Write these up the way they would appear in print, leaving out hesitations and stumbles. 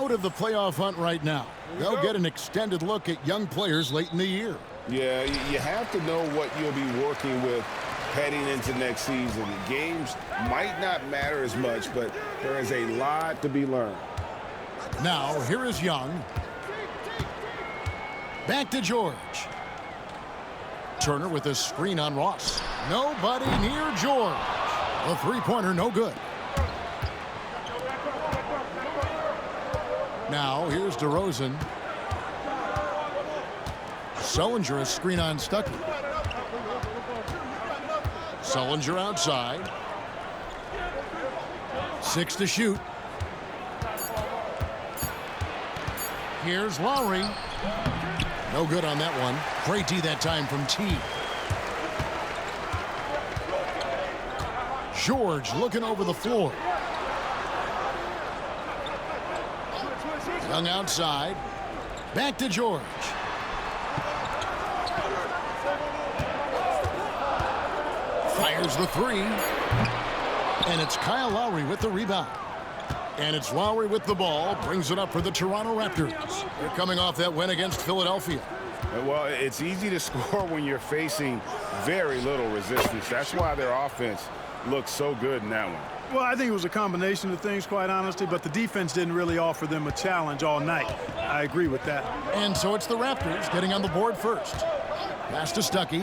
Out of the playoff hunt right now. They'll get an extended look at young players late in the year. Yeah, you have to know what you'll be working with heading into next season. Games might not matter as much, but there is a lot to be learned. Now, here is Young. Back to George. Turner with a screen on Ross. Nobody near George. The three-pointer no good. Now, here's DeRozan. Sullinger, a screen on Stuckey. Sullinger outside. 6 to shoot. Here's Lowry. No good on that one. Great D that time from T. George looking over the floor. Young outside. Back to George. Fires the three. And it's Kyle Lowry with the rebound. And it's Lowry with the ball. Brings it up for the Toronto Raptors. They're coming off that win against Philadelphia. Well, it's easy to score when you're facing very little resistance. That's why their offense looks so good in that one. Well, I think it was a combination of things, quite honestly, but the defense didn't really offer them a challenge all night. I agree with that. And so it's the Raptors getting on the board first. Pass to Stuckey.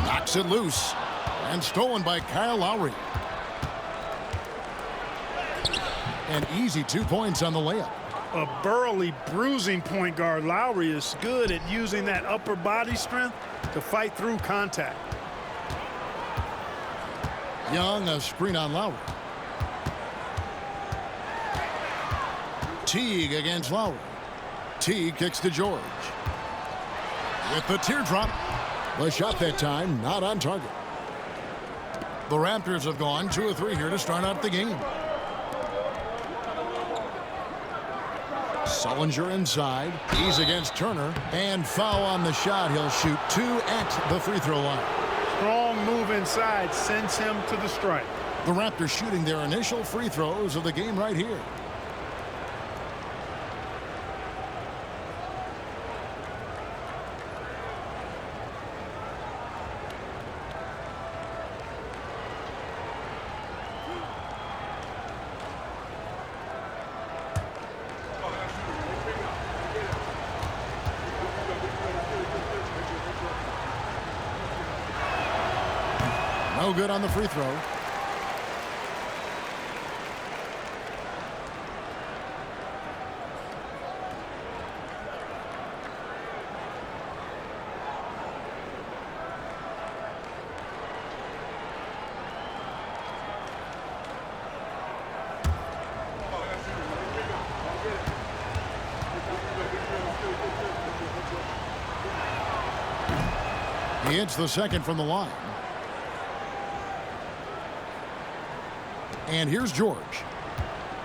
Knocks it loose. And stolen by Kyle Lowry. And easy 2 points on the layup. A burly, bruising point guard. Lowry is good at using that upper body strength to fight through contact. Young, a screen on Lowry. Teague against Lowry. Teague kicks to George. With the teardrop. The shot that time, not on target. The Raptors have gone 2 of 3 here to start out the game. Sullinger inside. He's against Turner. And foul on the shot. He'll shoot 2 at the free throw line. Strong move inside sends him to the stripe. The Raptors shooting their initial free throws of the game right here. No good on the free throw. He hits the second from the line. And here's George.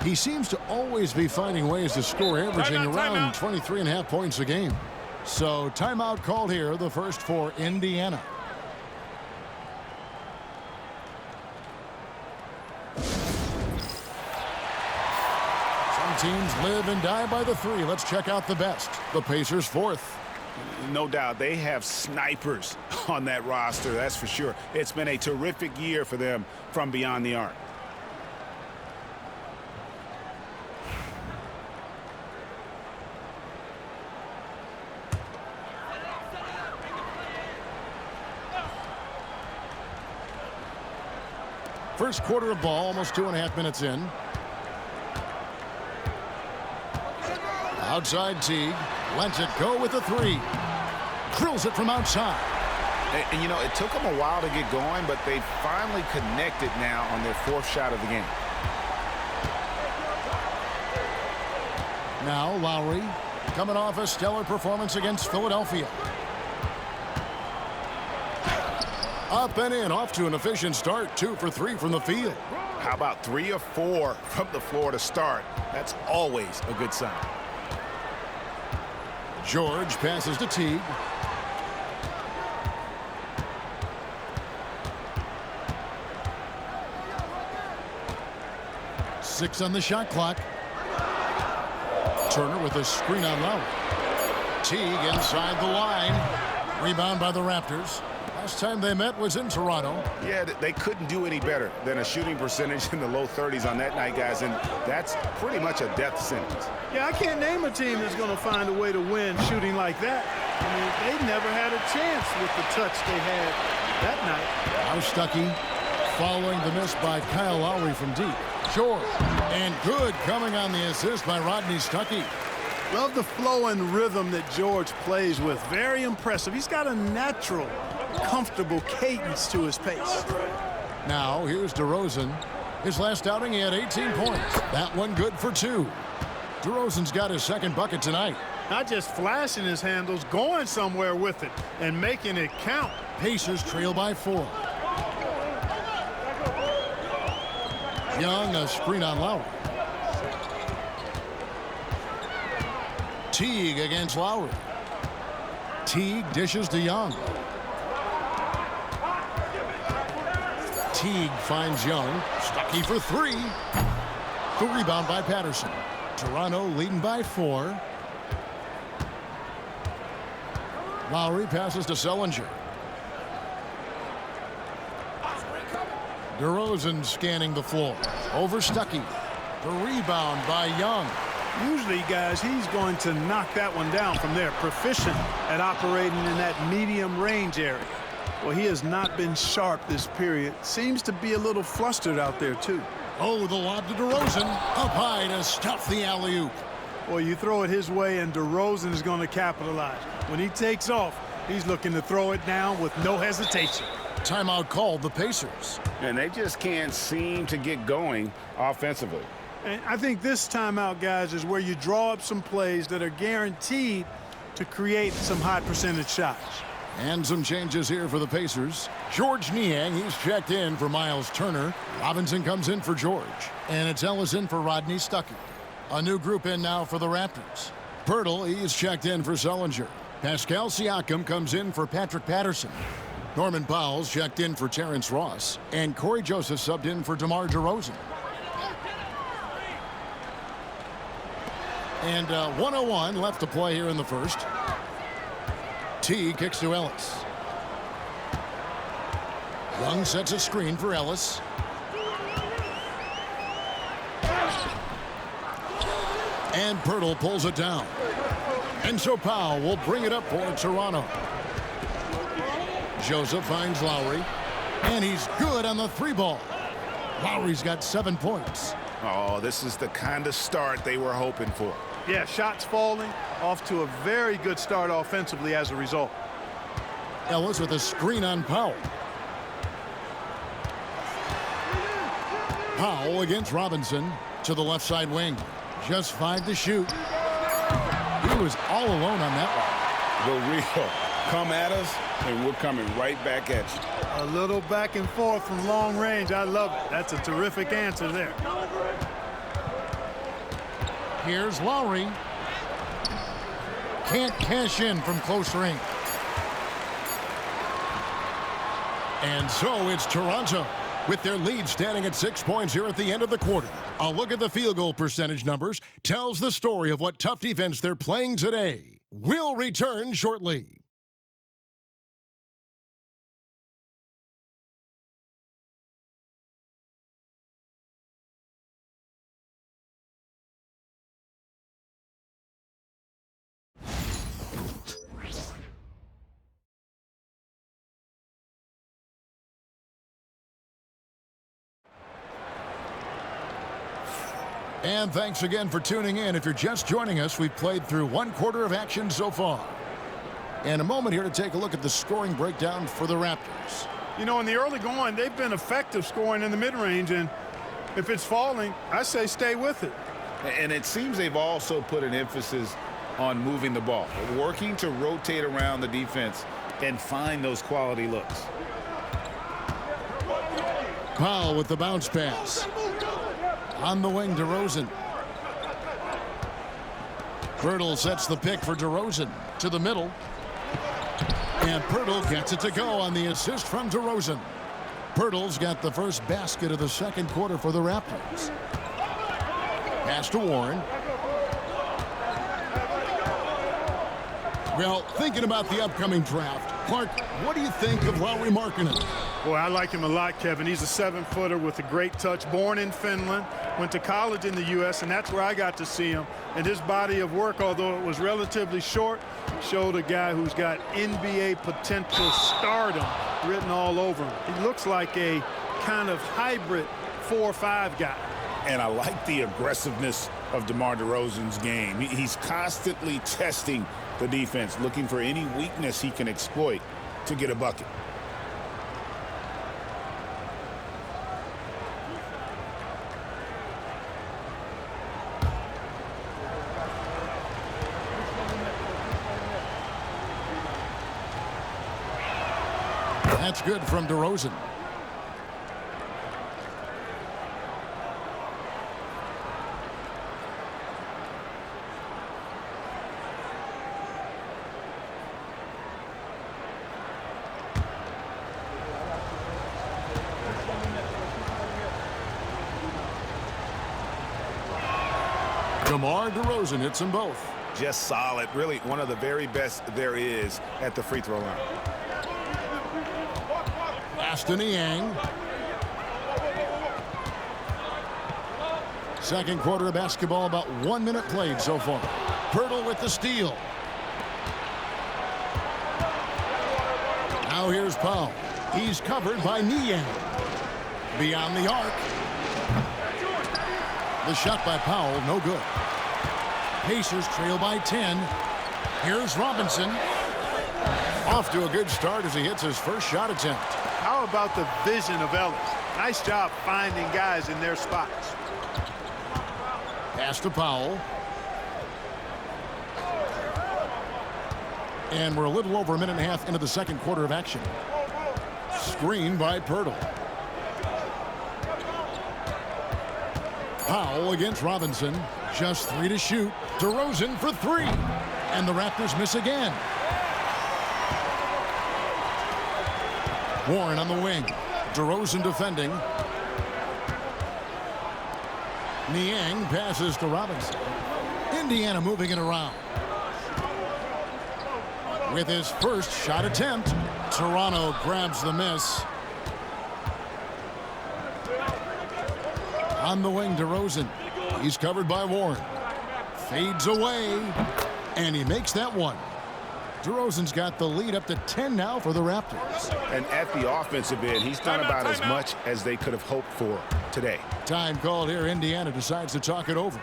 He seems to always be finding ways to score, averaging around 23.5 points a game. So timeout called here, the first for Indiana. Some teams live and die by the three. Let's check out the best. The Pacers fourth. No doubt they have snipers on that roster, that's for sure. It's been a terrific year for them from beyond the arc. First quarter of ball, almost 2.5 minutes in. Outside Teague. Lets it go with a three. Drills it from outside. And you know, it took them a while to get going, but they finally connected now on their 4th shot of the game. Now Lowry coming off a stellar performance against Philadelphia. Up and in, off to an efficient start. 2 for 3 from the field. How about 3 of 4 from the floor to start? That's always a good sign. George passes to Teague. Six on the shot clock. Turner with a screen on Lowry. Teague inside the line. Rebound by the Raptors. Last time they met was in Toronto. Yeah, they couldn't do any better than a shooting percentage in the low 30s on that night, guys, and that's pretty much a death sentence. Yeah, I can't name a team that's going to find a way to win shooting like that. I mean, they never had a chance with the touch they had that night. Now Stuckey following the miss by Kyle Lowry from deep. George, and good coming on the assist by Rodney Stuckey. Love the flow and rhythm that George plays with. Very impressive. He's got a natural, comfortable cadence to his pace. Now here's DeRozan. His last outing, he had 18 points. That one good for 2. DeRozan's got his second bucket tonight. Not just flashing his handles, going somewhere with it and making it count. Pacers trail by 4. Young, a screen on Lowry. Teague against Lowry. Teague dishes to Young. Teague finds Young. Stuckey for 3. The rebound by Patterson. Toronto leading by 4. Lowry passes to Sellinger. DeRozan scanning the floor. Over Stuckey. The rebound by Young. Usually, guys, he's going to knock that one down from there. Proficient at operating in that medium range area. Well, he has not been sharp this period. Seems to be a little flustered out there, too. Oh, the lob to DeRozan. Up high to stuff the alley-oop. Well, you throw it his way, and DeRozan is going to capitalize. When he takes off, he's looking to throw it down with no hesitation. Timeout called the Pacers. And they just can't seem to get going offensively. And I think this timeout, guys, is where you draw up some plays that are guaranteed to create some high percentage shots. And some changes here for the Pacers. George Niang, he's checked in for Miles Turner. Robinson comes in for George. And it's Ellis in for Rodney Stuckey. A new group in now for the Raptors. Pirtle, he's checked in for Sellinger. Pascal Siakam comes in for Patrick Patterson. Norman Powell's checked in for Terrence Ross. And Corey Joseph subbed in for DeMar DeRozan. And 1:01 left to play here in the first. T kicks to Ellis. Young sets a screen for Ellis. And Pirtle pulls it down. And so Powell will bring it up for Toronto. Joseph finds Lowry. And he's good on the 3-ball. Lowry's got 7 points. Oh, this is the kind of start they were hoping for. Yeah, shots falling, off to a very good start offensively as a result. Ellis with a screen on Powell. Powell against Robinson to the left side wing. Just 5 to shoot. He was all alone on that The real come at us, and we're coming right back at you. A little back and forth from long range. I love it. That's a terrific answer there. Here's Lowry. Can't cash in from close range. And so it's Toronto with their lead standing at 6 points here at the end of the quarter. A look at the field goal percentage numbers tells the story of what tough defense they're playing today. We'll return shortly. And thanks again for tuning in. If you're just joining us, we've played through 1/4 of action so far. And a moment here to take a look at the scoring breakdown for the Raptors. You know, in the early going, they've been effective scoring in the mid-range, and if it's falling, I say stay with it. And it seems they've also put an emphasis on moving the ball, working to rotate around the defense and find those quality looks. Powell with the bounce pass. On the wing, DeRozan. Pirtle sets the pick for DeRozan to the middle. And Pirtle gets it to go on the assist from DeRozan. Pirtle's got the first basket of the second quarter for the Raptors. Pass to Warren. Well, thinking about the upcoming draft, Clark, what do you think of Lauri Markkanen? Boy, I like him a lot, Kevin. He's a 7-footer with a great touch. Born in Finland, went to college in the U.S., and that's where I got to see him. And his body of work, although it was relatively short, showed a guy who's got NBA potential stardom written all over him. He looks like a kind of hybrid 4-5 guy. And I like the aggressiveness of DeMar DeRozan's game. He's constantly testing the defense, looking for any weakness he can exploit to get a bucket. That's good from DeRozan. DeMar DeRozan hits them both. Just solid. Really one of the very best there is at the free throw line. Aston Yang. Second quarter of basketball, about 1 minute played so far. Pirtle with the steal. Now here's Powell. He's covered by Niang. Beyond the arc. The shot by Powell, no good. Pacers trail by 10. Here's Robinson. Off to a good start as he hits his first shot attempt. How about the vision of Ellis? Nice job finding guys in their spots. Pass to Powell. And we're a little over a minute and a half into the second quarter of action. Screen by Pirtle. Powell against Robinson. Just 3 to shoot. DeRozan for 3. And the Raptors miss again. Warren on the wing. DeRozan defending. Niang passes to Robinson. Indiana moving it around. With his first shot attempt, Toronto grabs the miss. On the wing, DeRozan. He's covered by Warren. Fades away, and he makes that one. DeRozan's got the lead up to 10 now for the Raptors. And at the offensive end, he's done about as much as they could have hoped for today. Time called here. Indiana decides to talk it over.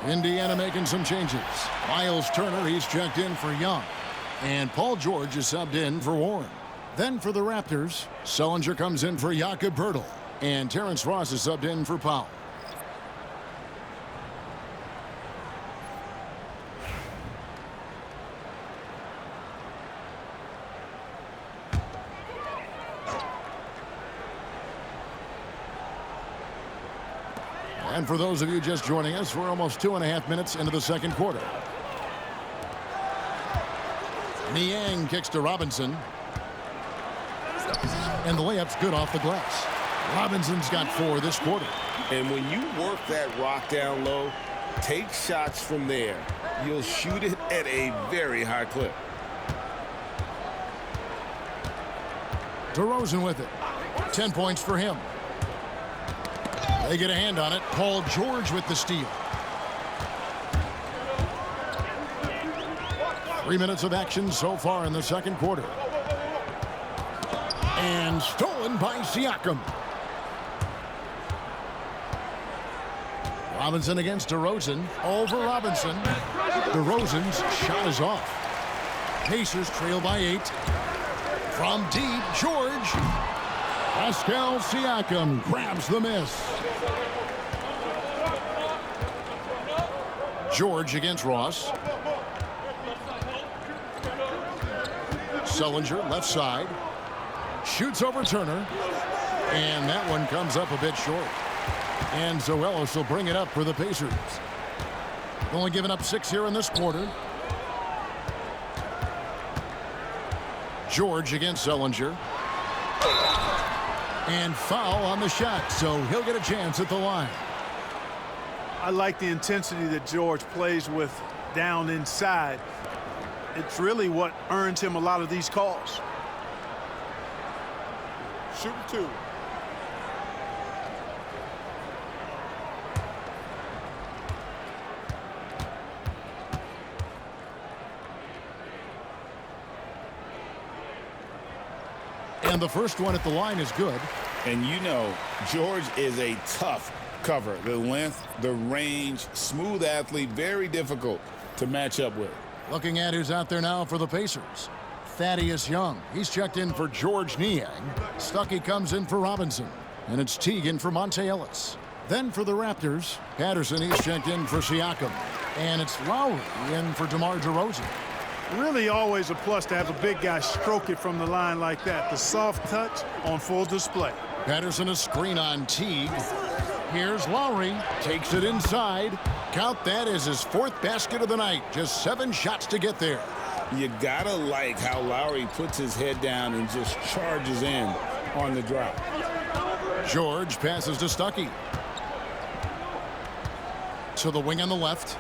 Indiana making some changes. Miles Turner, he's checked in for Young. And Paul George is subbed in for Warren. Then for the Raptors, Sullinger comes in for Jakob Poeltl. And Terrence Ross is subbed in for Powell. And for those of you just joining us, we're almost 2.5 minutes into the second quarter. Niang kicks to Robinson. And the layup's good off the glass. Robinson's got 4 this quarter. And when you work that rock down low, take shots from there. You'll shoot it at a very high clip. DeRozan with it. 10 points for him. They get a hand on it. Paul George with the steal. 3 minutes of action so far in the second quarter. And stolen by Siakam. Robinson against DeRozan. Over Robinson. DeRozan's shot is off. Pacers trail by 8. From deep, George. Pascal Siakam grabs the miss. George against Ross. Sullinger, left side. Shoots over Turner. And that one comes up a bit short. And Zoelos will bring it up for the Pacers. Only giving up 6 here in this quarter. George against Sullinger. And foul on the shot, so he'll get a chance at the line. I like the intensity that George plays with down inside. It's really what earns him a lot of these calls. Shoot two. And the first one at the line is good. And you know, George is a tough cover. The length, the range, smooth athlete, very difficult to match up with. Looking at who's out there now for the Pacers. Thaddeus Young. He's checked in for George Niang. Stuckey comes in for Robinson. And it's Teague for Monte Ellis. Then for the Raptors, Patterson, he's checked in for Siakam. And it's Lowry in for DeMar DeRozan. Really always a plus to have a big guy stroke it from the line like that. The soft touch on full display. Patterson a screen on Teague. Here's Lowry. Takes it inside. Count that as his fourth basket of the night. Just 7 shots to get there. You gotta like how Lowry puts his head down and just charges in on the drop. George passes to Stuckey. To the wing on the left.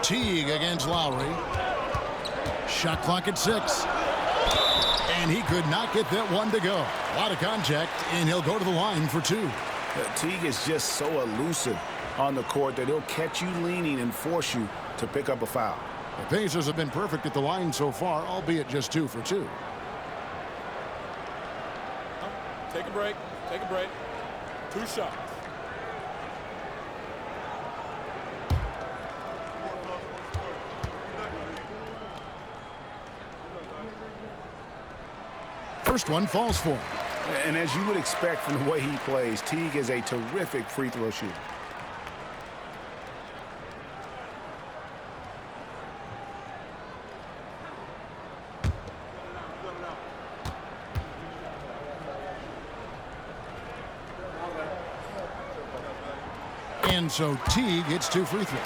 Teague against Lowry. Shot clock at 6. And he could not get that one to go. A lot of contact, and he'll go to the line for 2. Teague is just so elusive on the court that he'll catch you leaning and force you to pick up a foul. The Pacers have been perfect at the line so far, albeit just 2 for 2. Take a break. Take a break. 2 shots. First one falls for him. And as you would expect from the way he plays, Teague is a terrific free throw shooter. And so Teague hits 2 free throws.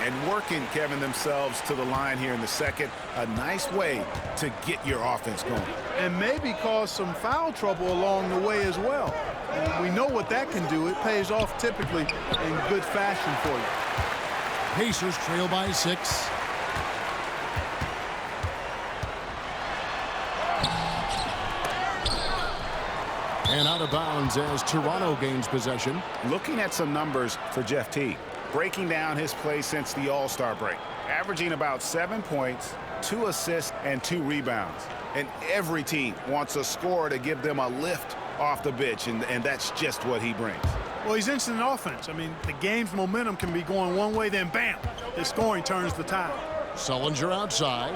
And working, Kevin, themselves to the line here in the second. A nice way to get your offense going. And maybe cause some foul trouble along the way as well. And we know what that can do. It pays off typically in good fashion for you. Pacers trail by 6. And out of bounds as Toronto gains possession. Looking at some numbers for Jeff Teague. Breaking down his play since the All-Star break. Averaging about 7 points, 2 assists, and 2 rebounds. And every team wants a scorer to give them a lift off the bench, and that's just what he brings. Well, he's instant offense. I mean, the game's momentum can be going one way, then bam, his scoring turns the tide. Sullinger outside.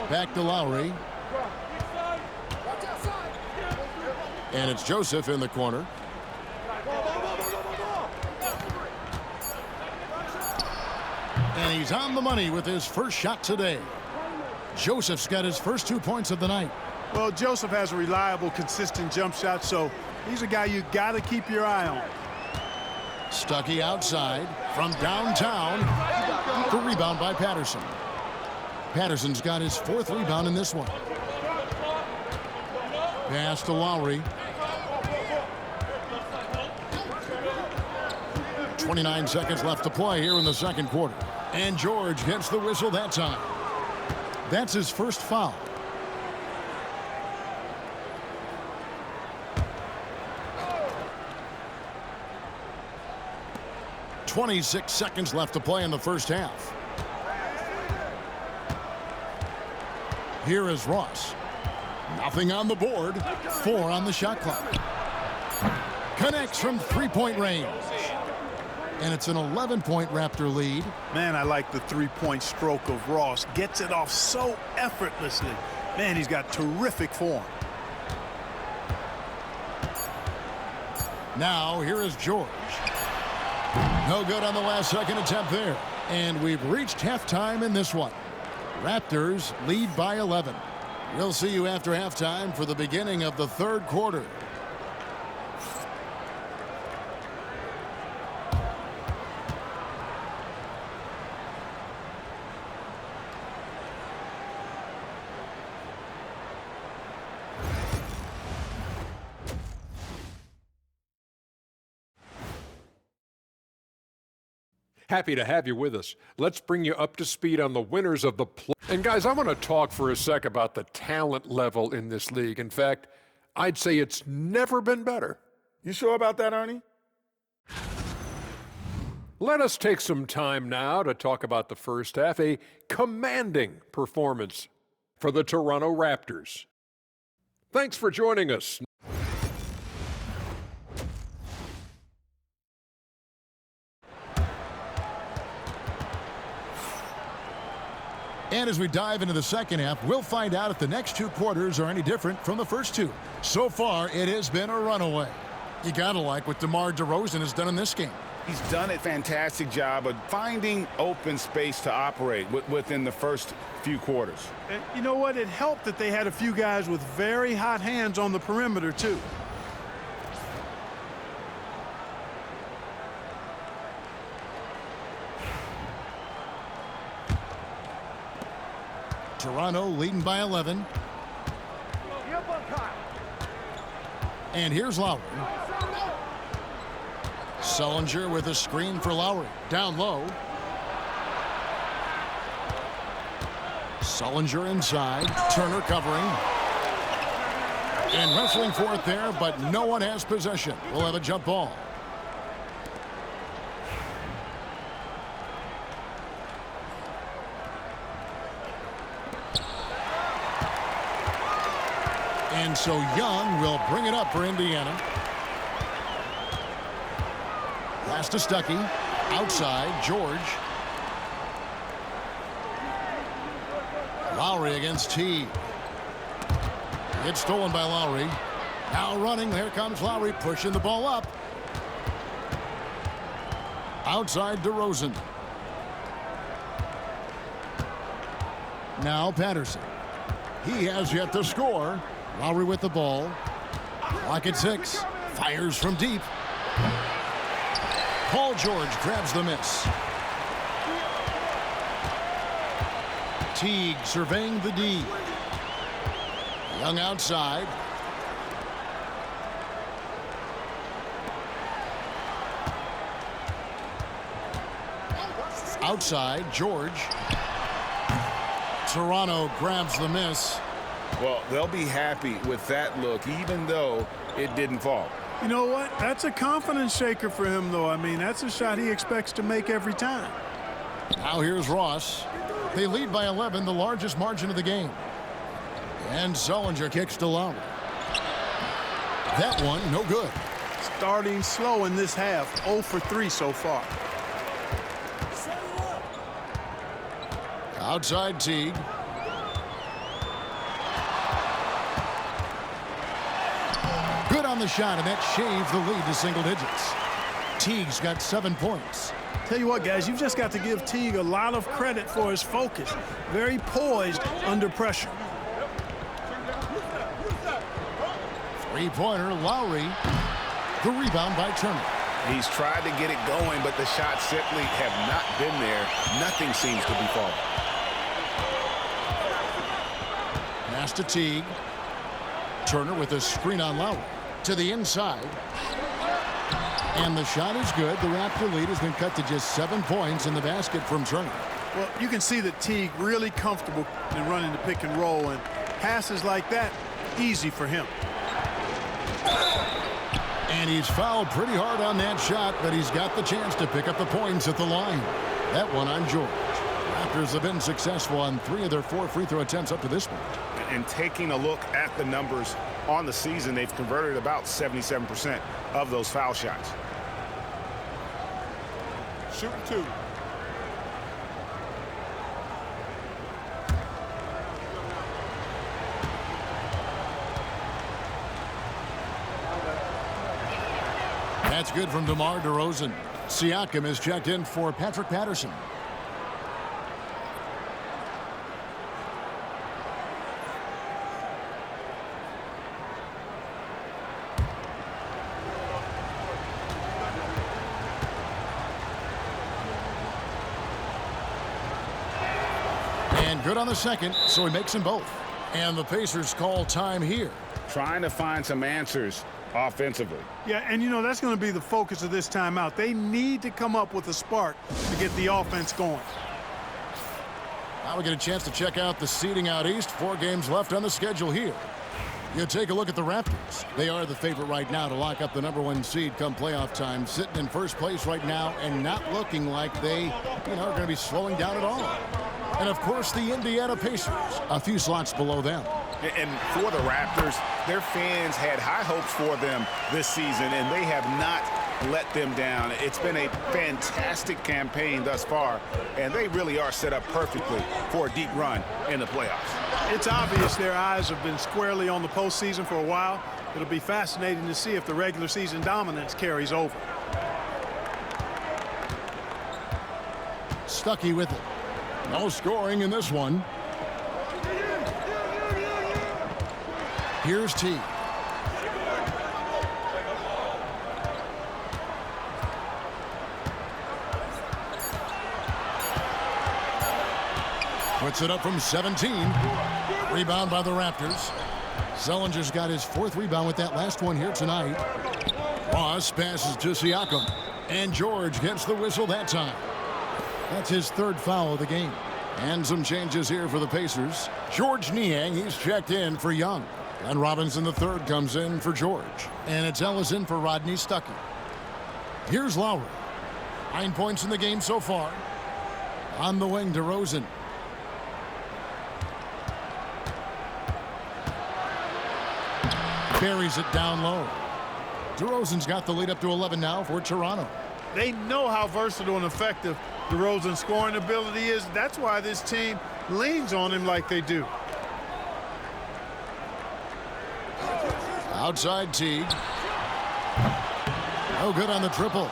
Back to Lowry. And it's Joseph in the corner. And he's on the money with his first shot today. Joseph's got his first 2 points of the night. Well, Joseph has a reliable, consistent jump shot, so he's a guy you got to keep your eye on. Stuckey outside from downtown. The rebound by Patterson. Patterson's got his 4th rebound in this one. Pass to Lowry. 29 seconds left to play here in the second quarter. And George gets the whistle that time. That's his first foul. .26 seconds left to play in the first half. Here is Ross. Nothing on the board. 4 on the shot clock. Connects from 3-point range. And it's an 11-point Raptor lead. Man, I like the 3-point stroke of Ross. Gets it off so effortlessly. Man, he's got terrific form. Now, here is George. No good on the last second attempt there. And we've reached halftime in this one. Raptors lead by 11. We'll see you after halftime for the beginning of the third quarter. Happy to have you with us. Let's bring you up to speed on the winners of the play. And guys, I want to talk for a sec about the talent level in this league. In fact, I'd say it's never been better. You sure about that, Ernie? Let us take some time now to talk about the first half, a commanding performance for the Toronto Raptors. Thanks for joining us. And as we dive into the second half, we'll find out if the next two quarters are any different from the first two. So far, it has been a runaway. You gotta like what DeMar DeRozan has done in this game. He's done a fantastic job of finding open space to operate within the first few quarters. And you know what? It helped that they had a few guys with very hot hands on the perimeter, too. Toronto leading by 11. And here's Lowry. Sullinger with a screen for Lowry. Down low. Sullinger inside. Turner covering. And wrestling for it there, but no one has possession. We'll have a jump ball. And so Young will bring it up for Indiana. Pass to Stuckey. Outside, George. Lowry against T. It's stolen by Lowry. Now running. There comes Lowry pushing the ball up. Outside DeRozan. Now Patterson. He has yet to score. Lowry with the ball. Clock at 6. Fires from deep. Paul George grabs the miss. Teague surveying the D. Young outside. Outside, George. Toronto grabs the miss. Well, they'll be happy with that look, even though it didn't fall. You know what? That's a confidence shaker for him, though. I mean, that's a shot he expects to make every time. Now here's Ross. They lead by 11, the largest margin of the game. And Sullinger kicks to Lowry. That one, no good. Starting slow in this half, 0 for 3 so far. Outside Teague. Good on the shot, and that shaves the lead to single digits. Teague's got 7 points. Tell you what, guys, you've just got to give Teague a lot of credit for his focus. Very poised under pressure. Three-pointer, Lowry. The rebound by Turner. He's tried to get it going, but the shots simply have not been there. Nothing seems to be falling. Pass to Teague. Turner with a screen on Lowry. To the inside. And the shot is good. The Raptor lead has been cut to just 7 points in the basket from Turner. Well, you can see that Teague really comfortable in running the pick and roll, and passes like that, easy for him. And he's fouled pretty hard on that shot, but he's got the chance to pick up the points at the line. That one on George. Raptors have been successful on 3 of their 4 free throw attempts up to this point. And taking a look at the numbers on the season, they've converted about 77% of those foul shots. Shooting 2. That's good from DeMar DeRozan. Siakam is checked in for Patrick Patterson. And good on the second, so he makes them both. And the Pacers call time here. Trying to find some answers offensively. Yeah, and that's going to be the focus of this timeout. They need to come up with a spark to get the offense going. Now we get a chance to check out the seeding out east. 4 games left on the schedule here. You take a look at the Raptors. They are the favorite right now to lock up the #1 seed come playoff time, sitting in first place right now and not looking like they, are going to be slowing down at all. And, of course, the Indiana Pacers, a few slots below them. And for the Raptors, their fans had high hopes for them this season, and they have not let them down. It's been a fantastic campaign thus far, and they really are set up perfectly for a deep run in the playoffs. It's obvious their eyes have been squarely on the postseason for a while. It'll be fascinating to see if the regular season dominance carries over. Stuckey with it. No scoring in this one. Here's T. Puts it up from 17. Rebound by the Raptors. Sellinger's got his 4th rebound with that last one here tonight. Ross passes to Siakam. And George gets the whistle that time. That's his 3rd foul of the game. And some changes here for the Pacers. George Niang, he's checked in for Young. And Robinson III comes in for George. And it's Ellis in for Rodney Stuckey. Here's Lowry. 9 points in the game so far. On the wing, DeRozan. Buries it down low. DeRozan's got the lead up to 11 now for Toronto. They know how versatile and effective DeRozan's scoring ability is. That's why this team leans on him like they do. Outside Teague. No good on the triple.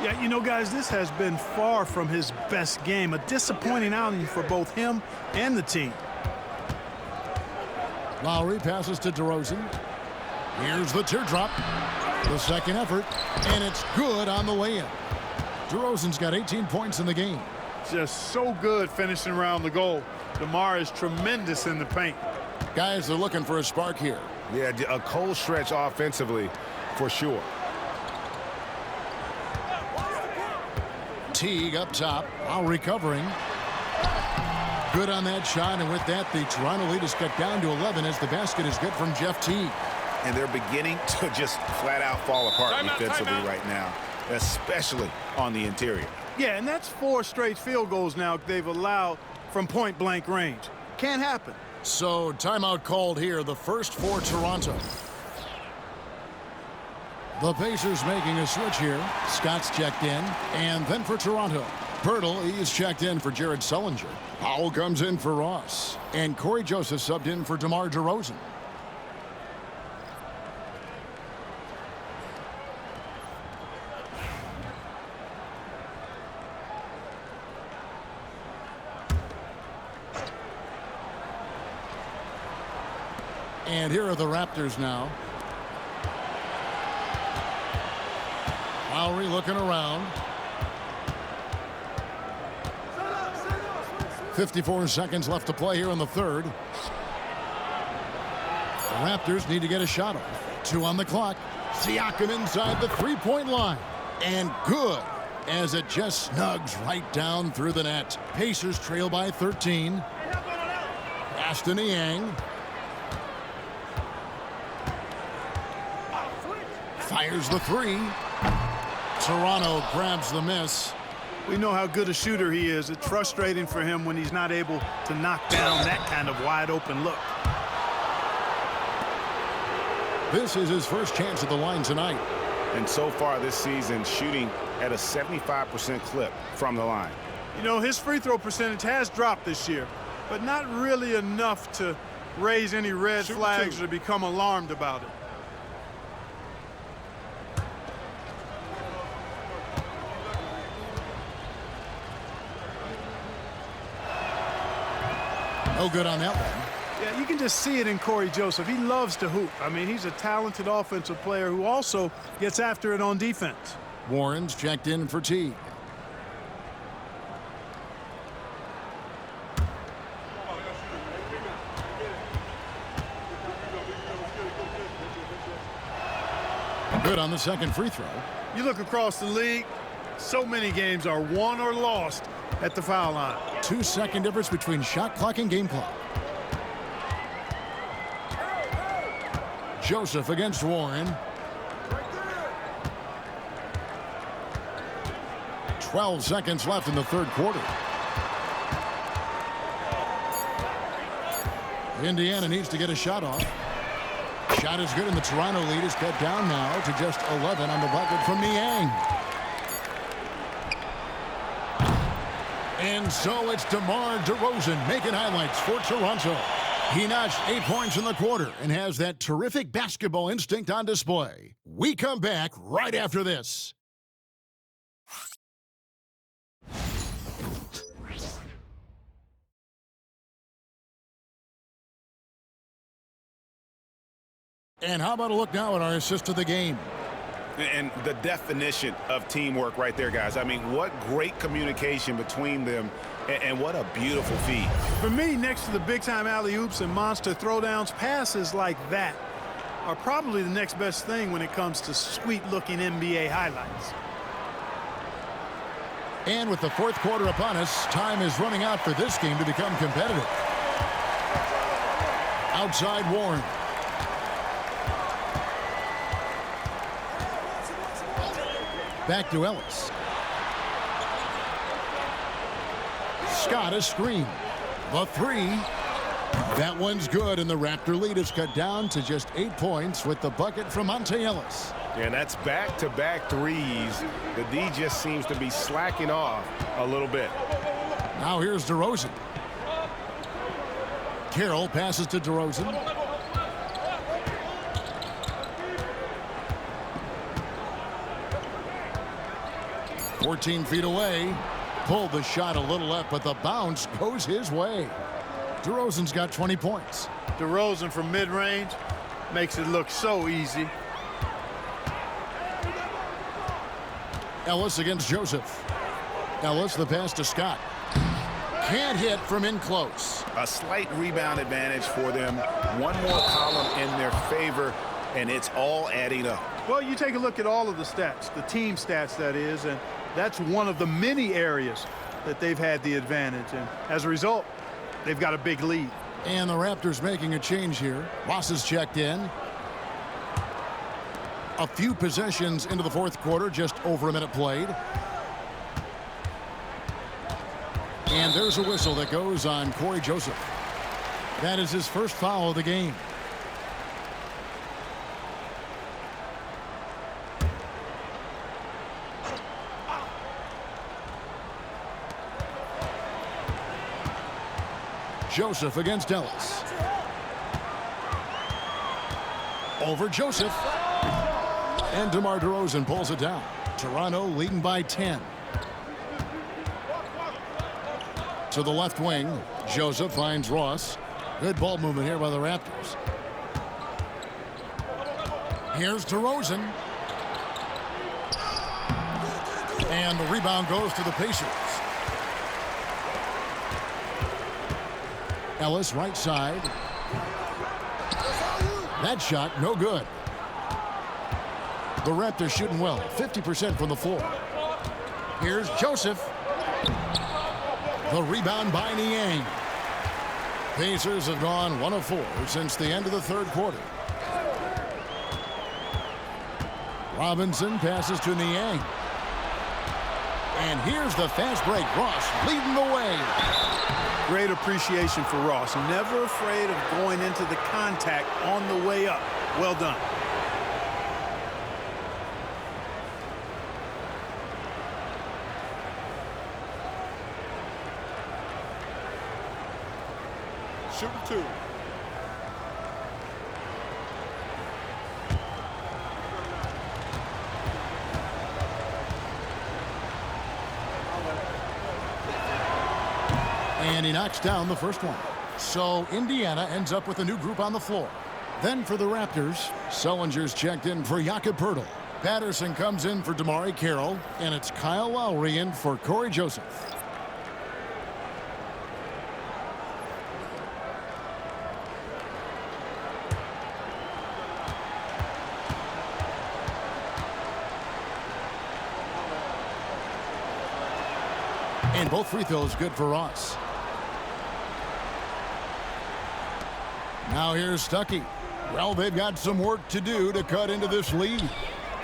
Yeah, guys, this has been far from his best game. A disappointing outing for both him and the team. Lowry passes to DeRozan. Here's the teardrop. The second effort, and it's good on the way-in. DeRozan's got 18 points in the game. Just so good finishing around the goal. DeMar is tremendous in the paint. Guys, they're looking for a spark here. Yeah, a cold stretch offensively for sure. Teague up top, while recovering. Good on that shot, and with that, the Toronto lead is cut down to 11 as the basket is good from Jeff Teague. And they're beginning to just flat out fall apart defensively right now, especially on the interior. Yeah, and that's 4 straight field goals now they've allowed from point-blank range. Can't happen. So, timeout called here, the first for Toronto. The Pacers making a switch here. Scott's checked in, and then for Toronto. Pirtle, he's checked in for Jared Sullinger. Powell comes in for Ross. And Corey Joseph subbed in for DeMar DeRozan. And here are the Raptors now. Lowry looking around. 54 seconds left to play here in the third. The Raptors need to get a shot off. 2 on the clock. Siakam inside the three-point line. And good, as it just snugs right down through the net. Pacers trail by 13. Pass to Niang. Fires the 3. Toronto grabs the miss. We know how good a shooter he is. It's frustrating for him when he's not able to knock down that kind of wide open look. This is his first chance at the line tonight. And so far this season, shooting at a 75% clip from the line. His free throw percentage has dropped this year, but not really enough to raise any red flags or become alarmed about it. No good on that one. Yeah, you can just see it in Corey Joseph. He loves to hoop. I mean, he's a talented offensive player who also gets after it on defense. Warren's checked in for Teague. good on the second free throw. You look across the league, so many games are won or lost at the foul line. 2-second difference between shot clock and game clock. Joseph against Warren. 12 seconds left in the third quarter. Indiana needs to get a shot off. Shot is good, and the Toronto lead is cut down now to just 11 on the bucket from Niang. And so it's DeMar DeRozan making highlights for Toronto. He notched 8 points in the quarter and has that terrific basketball instinct on display. We come back right after this. And how about a look now at our assist of the game? And the definition of teamwork right there, guys. I mean, what great communication between them, and what a beautiful feed. For me, next to the big-time alley-oops and monster throwdowns, passes like that are probably the next best thing when it comes to sweet-looking NBA highlights. And with the fourth quarter upon us, time is running out for this game to become competitive. Outside Warren. Back to Ellis. Scott a screen. The three. That one's good, and the Raptor lead is cut down to just 8 points with the bucket from Monte Ellis. And that's back-to-back threes. The D just seems to be slacking off a little bit. Now here's DeRozan. Carroll passes to DeRozan. 14 feet away. Pulled the shot a little up, but the bounce goes his way. DeRozan's got 20 points. DeRozan from mid-range makes it look so easy. Ellis against Joseph. Ellis, the pass to Scott. Can't hit from in close. A slight rebound advantage for them. One more column in their favor, and it's all adding up. Well, you take a look at all of the stats, the team stats, that is, and that's one of the many areas that they've had the advantage. And as a result, they've got a big lead. And the Raptors making a change here. Ross is checked in. A few possessions into the fourth quarter, just over a minute played. And there's a whistle that goes on Corey Joseph. That is his first foul of the game. Joseph against Ellis. Over Joseph. And DeMar DeRozan pulls it down. Toronto leading by 10. To the left wing, Joseph finds Ross. Good ball movement here by the Raptors. Here's DeRozan. And the rebound goes to the Pacers. Ellis right side. That shot no good. The Raptors shooting well, 50% from the floor. Here's Joseph. The rebound by Niang. Pacers have gone 1 of 4 since the end of the third quarter. Robinson passes to Niang. And here's the fast break. Ross leading the way. Great appreciation for Ross. Never afraid of going into the contact on the way up. Well done. Shooting 2. And he knocks down the first one. So Indiana ends up with a new group on the floor. Then for the Raptors, Sullinger's checked in for Jakob Poeltl. Patterson comes in for DeMar Carroll, and it's Kyle Lowry in for Corey Joseph. And both free throws good for Ross. Now here's Stuckey. Well, they've got some work to do to cut into this lead.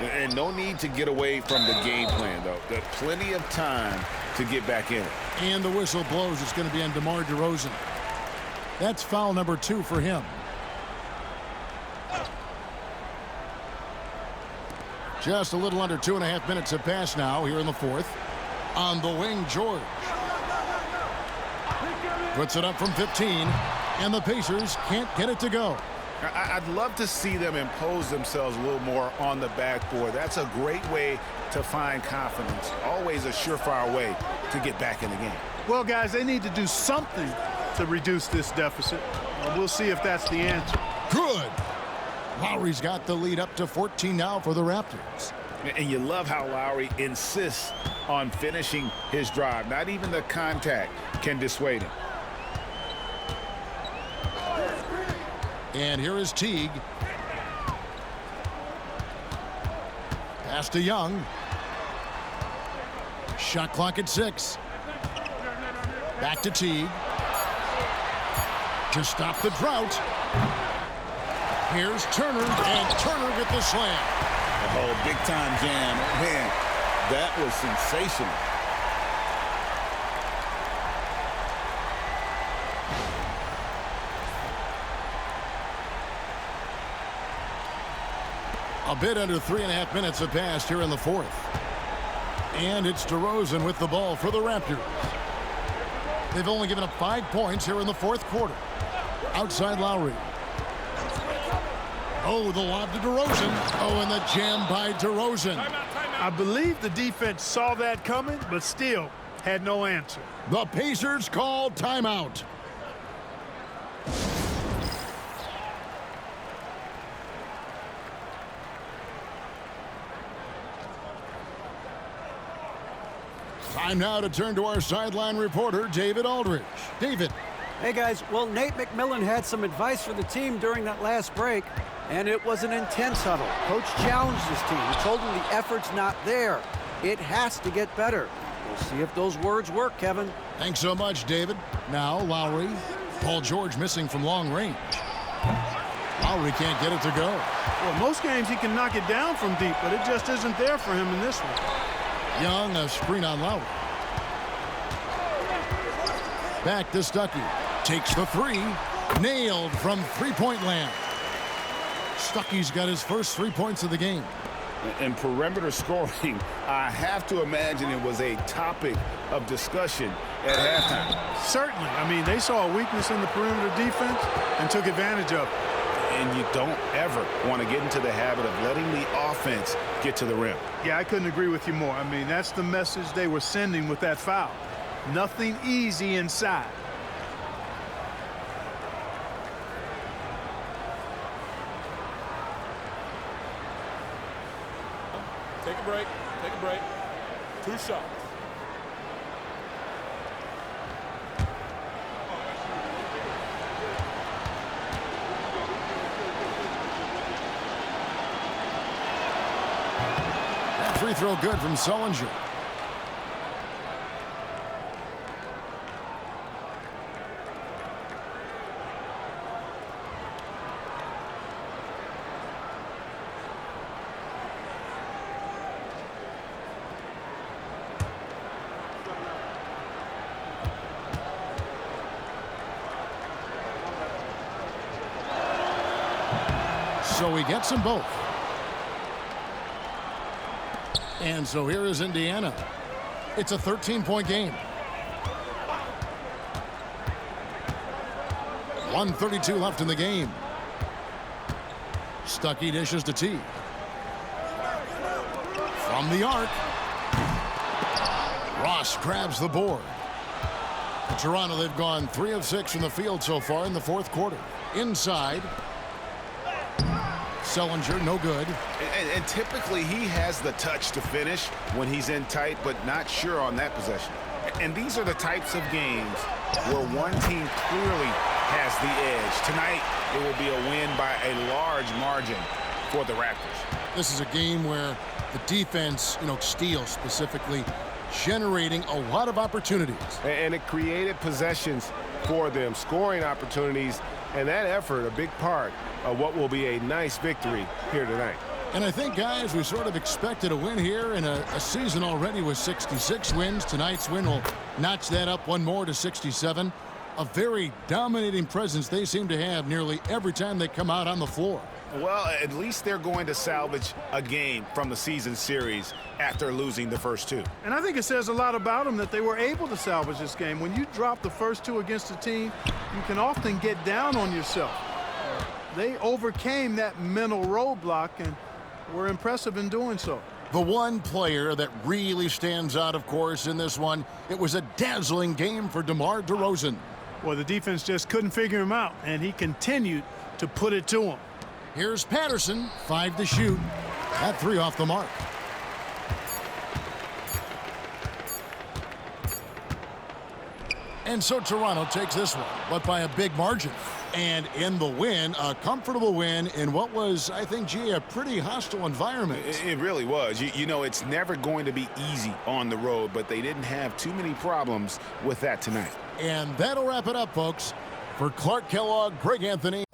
And no need to get away from the game plan, though. There's plenty of time to get back in it. And the whistle blows. It's going to be on DeMar DeRozan. That's foul number 2 for him. Just a little under 2.5 minutes have passed now here in the fourth. On the wing, George. Puts it up from 15, and the Pacers can't get it to go. I'd love to see them impose themselves a little more on the backboard. That's a great way to find confidence. Always a surefire way to get back in the game. Well, guys, they need to do something to reduce this deficit. We'll see if that's the answer. Good. Lowry's got the lead up to 14 now for the Raptors. And you love how Lowry insists on finishing his drive. Not even the contact can dissuade him. And here is Teague. Pass to Young. Shot clock at 6. Back to Teague. To stop the drought. Here's Turner, and Turner with the slam. Oh, big-time jam. Man, that was sensational. A bit under 3.5 minutes have passed here in the fourth. And it's DeRozan with the ball for the Raptors. They've only given up 5 points here in the fourth quarter. Outside Lowry. Oh, the lob to DeRozan. Oh, and the jam by DeRozan. I believe the defense saw that coming, but still had no answer. The Pacers call timeout. Time now to turn to our sideline reporter, David Aldridge. David. Hey, guys. Well, Nate McMillan had some advice for the team during that last break, and it was an intense huddle. Coach challenged his team. He told them the effort's not there. It has to get better. We'll see if those words work, Kevin. Thanks so much, David. Now, Lowry. Paul George missing from long range. Lowry can't get it to go. Well, most games he can knock it down from deep, but it just isn't there for him in this one. Young, a screen on Lowry. Back to Stuckey. Takes the 3. Nailed from three-point land. Stuckey's got his first 3 points of the game. And perimeter scoring, I have to imagine it was a topic of discussion at halftime. Certainly. I mean, they saw a weakness in the perimeter defense and took advantage of it. And you don't ever want to get into the habit of letting the offense get to the rim. Yeah, I couldn't agree with you more. I mean, that's the message they were sending with that foul. Nothing easy inside. Take a break. Take a break. 2 shots. That free throw good from Sullinger. So he gets them both. And so here is Indiana. It's a 13-point game. 1:32 left in the game. Stuckey dishes to T. From the arc. Ross grabs the board. For Toronto, they've gone 3 of 6 from the field so far in the fourth quarter. Inside. Sullinger, no good. And typically he has the touch to finish when he's in tight, but not sure on that possession. And these are the types of games where one team clearly has the edge. Tonight, it will be a win by a large margin for the Raptors. This is a game where the defense, steal specifically, generating a lot of opportunities. And it created possessions for them, scoring opportunities, and that effort a big part of what will be a nice victory here tonight. And I think, guys, we sort of expected a win here in a season already with 66 wins. Tonight's win will notch that up one more to 67. A very dominating presence they seem to have nearly every time they come out on the floor. Well, at least they're going to salvage a game from the season series after losing the first two. And I think it says a lot about them that they were able to salvage this game. When you drop the first two against a team, you can often get down on yourself. They overcame that mental roadblock and were impressive in doing so. The one player that really stands out, of course, in this one, it was a dazzling game for DeMar DeRozan. Well, the defense just couldn't figure him out, and he continued to put it to him. Here's Patterson, 5 to shoot. That 3 off the mark. And so Toronto takes this one, but by a big margin. And in the win, a comfortable win in what was, I think, G, a pretty hostile environment. It really was. You know, it's never going to be easy on the road, but they didn't have too many problems with that tonight. And that'll wrap it up, folks. For Clark Kellogg, Greg Anthony.